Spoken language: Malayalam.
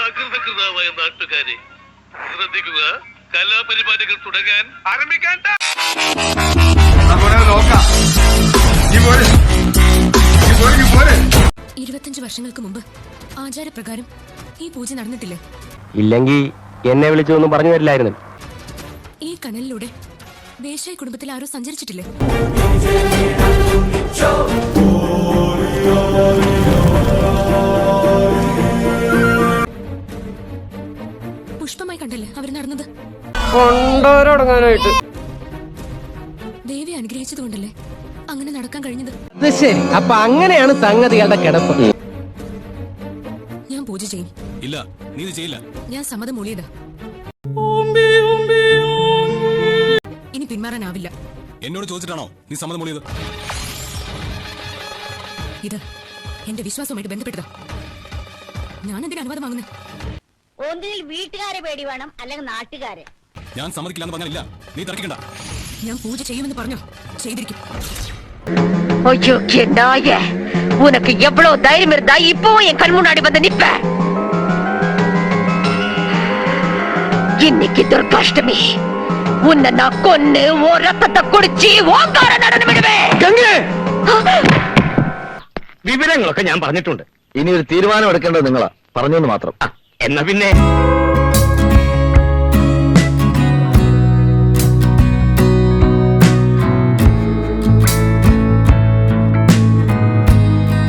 സകൃതകൃതാവായ നാട്ടുകാരെ ശ്രദ്ധിക്കുക, കലാപരിപാടികൾ തുടങ്ങാൻ ആരംഭിക്കാൻ. 25 വർഷങ്ങൾക്ക് മുമ്പ് ആചാരപ്രകാരം ഈ പൂജ നടന്നിട്ടില്ലേ? ഇല്ലെങ്കിൽ എന്നെ വിളിച്ചൊന്നും പറഞ്ഞു തരില്ലായിരുന്നു. ഈ കനലിലൂടെ ദേശായി കുടുംബത്തിൽ ആരോ സഞ്ചരിച്ചിട്ടില്ലേ? പുഷ്പമായി കണ്ടല്ലേ അവർ നടന്നത്? ദേവി അനുഗ്രഹിച്ചതുകൊണ്ടല്ലേ അങ്ങനെ നടക്കാൻ കഴിഞ്ഞത്? ശരി, അപ്പൊ അങ്ങനെയാണ് സംഗതികളുടെ കിടപ്പ്. ഞാൻ പൂജ ചെയ്യും. ഇല്ല, നീ ഇത് ചെയ്യില്ല. ഞാൻ സമ്മതം മൂളിയതാ. ഇനി പിന്മാറാനാവില്ല. എന്നോട് ചോദിച്ചിട്ടാണോ നീ സമ്മതം മൂളിയത്? ഇത് എന്റെ വിശ്വാസവുമായിട്ട് ബന്ധപ്പെട്ടതാ. ഞാൻ എന്തിനാ അനുവാദം വാങ്ങുന്നത്? ഒന്നിൽ വീട്ടുകാരെ പേടി വേണം, അല്ലെങ്കിൽ നാട്ടുകാരെ. ഞാൻ സമ്മതിക്കില്ലെന്ന് പറഞ്ഞില്ല, നീ തർക്കിക്കണ്ട. ഞാൻ പൂജ ചെയ്യുമെന്ന് പറഞ്ഞോ, ചെയ്തിരിക്കും. உனக்கு எவ்வளவு தைரியம் இருந்தா இப்போ என் கண் முன்னாடி வந்து நிப்ப? இன்னைக்கு துர்காஷ்டமி, உன்னை நான் கொன்னு ஓ ரத்தத்தை குடிச்சு ஓங்கார நடனம் விடுவேன். വിവരങ്ങളൊക്കെ ഞാൻ പറഞ്ഞിട്ടുണ്ട്. ഇനി ഒരു തീരുമാനം എടുക്കേണ്ടത് നിങ്ങളാ. പറഞ്ഞെന്ന് മാത്രം. എന്നാ പിന്നെ